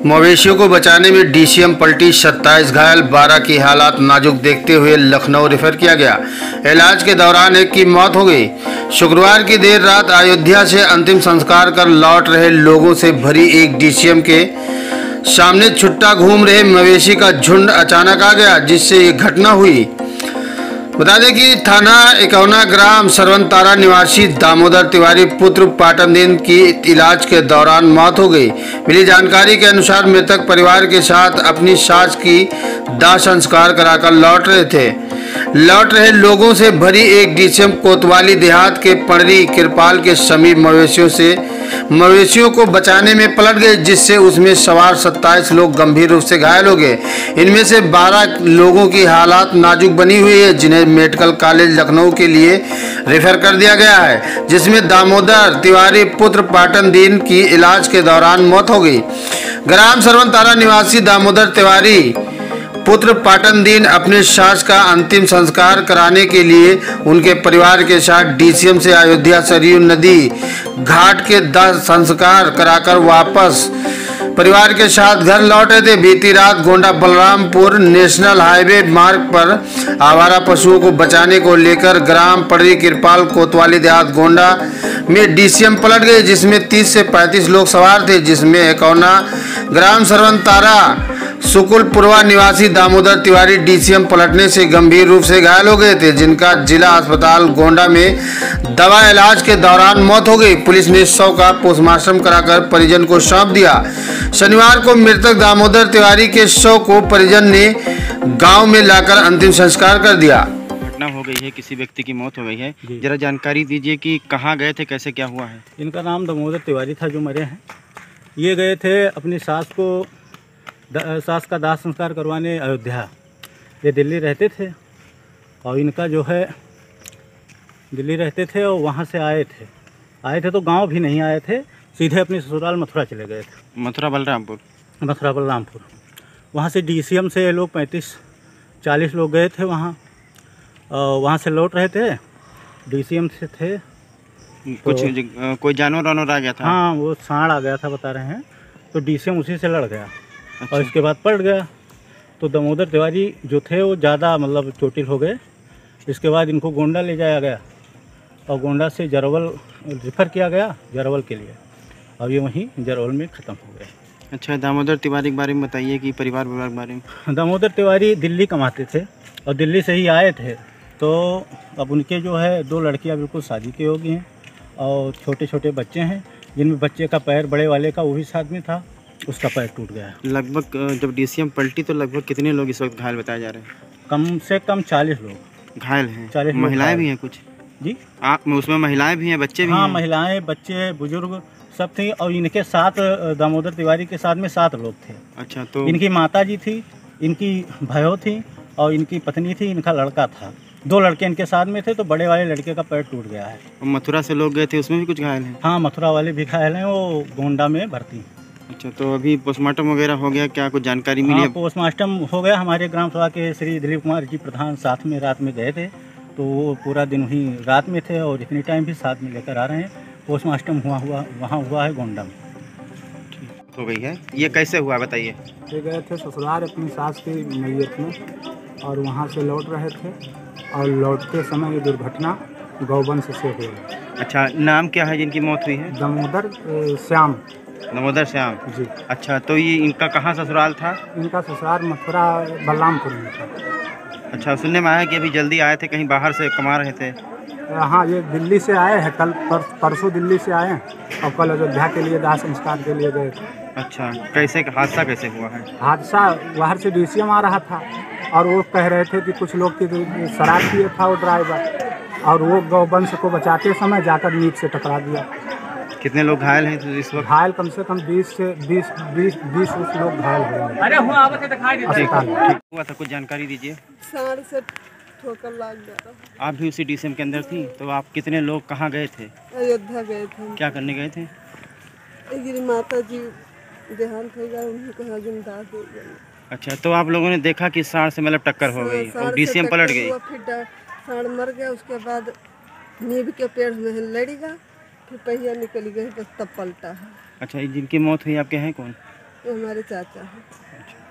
मवेशियों को बचाने में डीसीएम पलटी, 27 घायल, 12 की हालात नाजुक देखते हुए लखनऊ रेफर किया गया। इलाज के दौरान एक की मौत हो गई। शुक्रवार की देर रात अयोध्या से अंतिम संस्कार कर लौट रहे लोगों से भरी एक डीसीएम के सामने छुट्टा घूम रहे मवेशी का झुंड अचानक आ गया, जिससे ये घटना हुई। बता दें कि थाना एकौना ग्राम सरवनतारा निवासी दामोदर तिवारी पुत्र पाटन दिन की इलाज के दौरान मौत हो गई। मिली जानकारी के अनुसार मृतक परिवार के साथ अपनी सास की दाह संस्कार कराकर लौट रहे लोगों से भरी एक डीसीएम कोतवाली देहात के पड़री कृपाल के समीप मवेशियों को बचाने में पलट गए, जिससे उसमें सवार 27 लोग गंभीर रूप से घायल हो गए। इनमें से 12 लोगों की हालात नाजुक बनी हुई है, जिन्हें मेडिकल कॉलेज लखनऊ के लिए रेफर कर दिया गया है, जिसमें दामोदर तिवारी पुत्र पाटन दीन की इलाज के दौरान मौत हो गई। ग्राम सरवनतारा निवासी दामोदर तिवारी पुत्र पाटन दीन अपने सास का अंतिम संस्कार कराने के लिए उनके परिवार के साथ डीसीएम से अयोध्या सरयू नदी घाट के दाह संस्कार कराकर वापस परिवार के साथ घर लौटे थे। बीती रात गोंडा बलरामपुर नेशनल हाईवे मार्ग पर आवारा पशुओं को बचाने को लेकर ग्राम पड़री कृपाल कोतवाली देहात गोंडा में डीसीएम पलट गए, जिसमें 30 से 35 लोग सवार थे, जिसमें एकौना ग्राम सरवनतारा सुकुलपुरवा निवासी दामोदर तिवारी डीसीएम पलटने से गंभीर रूप से घायल हो गए थे, जिनका जिला अस्पताल गोंडा में दवा इलाज के दौरान मौत हो गई। पुलिस ने शव का पोस्टमार्टम कराकर परिजन को सौंप दिया। शनिवार को मृतक दामोदर तिवारी के शव को परिजन ने गांव में लाकर अंतिम संस्कार कर दिया। घटना हो गई है, किसी व्यक्ति की मौत हो गई है, जरा जानकारी दीजिए कि कहाँ गए थे, कैसे क्या हुआ है। इनका नाम दामोदर तिवारी था जो मरे हैं। ये गए थे अपनी सास का दाह संस्कार करवाने अयोध्या। ये दिल्ली रहते थे और इनका जो है दिल्ली रहते थे और वहाँ से आए थे तो गांव भी नहीं आए थे, सीधे अपने ससुराल मथुरा चले गए थे। मथुरा बलरामपुर वहाँ से डीसीएम से लोग 35-40 लोग गए थे वहाँ से लौट रहे थे। डीसीएम से थे कुछ कोई जानवर आ गया था। हाँ, वो सांड आ गया था बता रहे हैं, तो डीसीएम उसी से लड़ गया। अच्छा। और इसके बाद पलट गया, तो दामोदर तिवारी जो थे वो ज़्यादा चोटिल हो गए। इसके बाद इनको गोंडा ले जाया गया और गोंडा से जरवल रेफर किया गया जरवल के लिए, और ये वहीं जरवल में ख़त्म हो गए। अच्छा, दामोदर तिवारी के बारे में बताइए कि परिवार के बारे में। दामोदर तिवारी दिल्ली कमाते थे और दिल्ली से ही आए थे, तो अब उनके जो है 2 लड़कियां बिल्कुल शादी के योग्य हैं और छोटे छोटे बच्चे हैं, जिनमें बच्चे का पैर बड़े वाले का वो भी साथ में था, उसका पैर टूट गया। लगभग जब डीसीएम पलटी तो लगभग कितने लोग इस वक्त घायल बताए जा रहे हैं? कम से कम 40 लोग घायल हैं। 40 महिलाएं भी हैं कुछ? जी, आप उसमें महिलाएं भी हैं, बच्चे भी हैं? हाँ, महिलाएं, बच्चे, बुजुर्ग सब थे, और इनके साथ दामोदर तिवारी के साथ में 7 लोग थे। अच्छा, तो इनकी माता जी थी, इनकी भयो थी और इनकी पत्नी थी, इनका लड़का था। 2 लड़के इनके साथ में थे, तो बड़े वाले लड़के का पैर टूट गया है। मथुरा से लोग गए थे, उसमें भी कुछ घायल हैं? हाँ, मथुरा वाले भी घायल हैं, वो गोंडा में भर्ती हैं। अच्छा, तो अभी पोस्टमार्टम वगैरह हो गया, क्या कुछ जानकारी मिली? हाँ, पोस्टमार्टम हो गया। हमारे ग्राम सभा के श्री दिलीप कुमार जी प्रधान साथ में रात में गए थे, तो वो पूरा दिन वहीं रात में थे और इतनी टाइम भी साथ में लेकर आ रहे हैं। पोस्टमार्टम वहाँ हुआ है गोंडा में। ठीक हो गई है। ये कैसे हुआ बताइए। ये गए थे ससुराल अपनी सास की मैयत में और वहाँ से लौट रहे थे और लौटते समय ये दुर्घटना गौवंश से हुई। अच्छा, नाम क्या है जिनकी मौत हुई है? दामोदर श्याम जी। अच्छा, तो ये इनका कहाँ ससुराल था? इनका ससुराल मथुरा बलरामपुर में था। अच्छा, सुनने में आया कि अभी जल्दी आए थे, कहीं बाहर से कमा रहे थे? हाँ, ये दिल्ली से आए हैं, कल परसों दिल्ली से आए और कल अयोध्या के लिए दाह संस्कार के लिए गए थे। अच्छा, हादसा कैसे हुआ है? हादसा बाहर से डीसीएम आ रहा था और वो कह रहे थे कि कुछ लोग की शराब पिए था वो ड्राइवर, और वो गौवंश को बचाते समय जाकर नीच से टकरा दिया। कितने लोग घायल हैं इस वक्त? घायल कम से कम 20 लोग घायल हुआ था, कुछ जानकारी दीजिए। सांड से ठोकर लग गया। आप भी उसी डीसीएम के अंदर थी, तो आप कितने लोग कहाँ गए थे? अयोध्या गए थे। क्या करने गए थे? मेरी माता जी देहांत हो गया, उनको हजम दाह हो गया। अच्छा, तो आप लोगों ने देखा कि सांड से टक्कर हो गई और डीसीएम पलट गई? फिर सांड मर गया, उसके बाद नीम के पेड़ में लड़ी गया, फिर पहिया निकल गई, बस तब पलटा है। अच्छा, जिनकी मौत हुई आपके हैं कौन? ये हमारे चाचा हैं।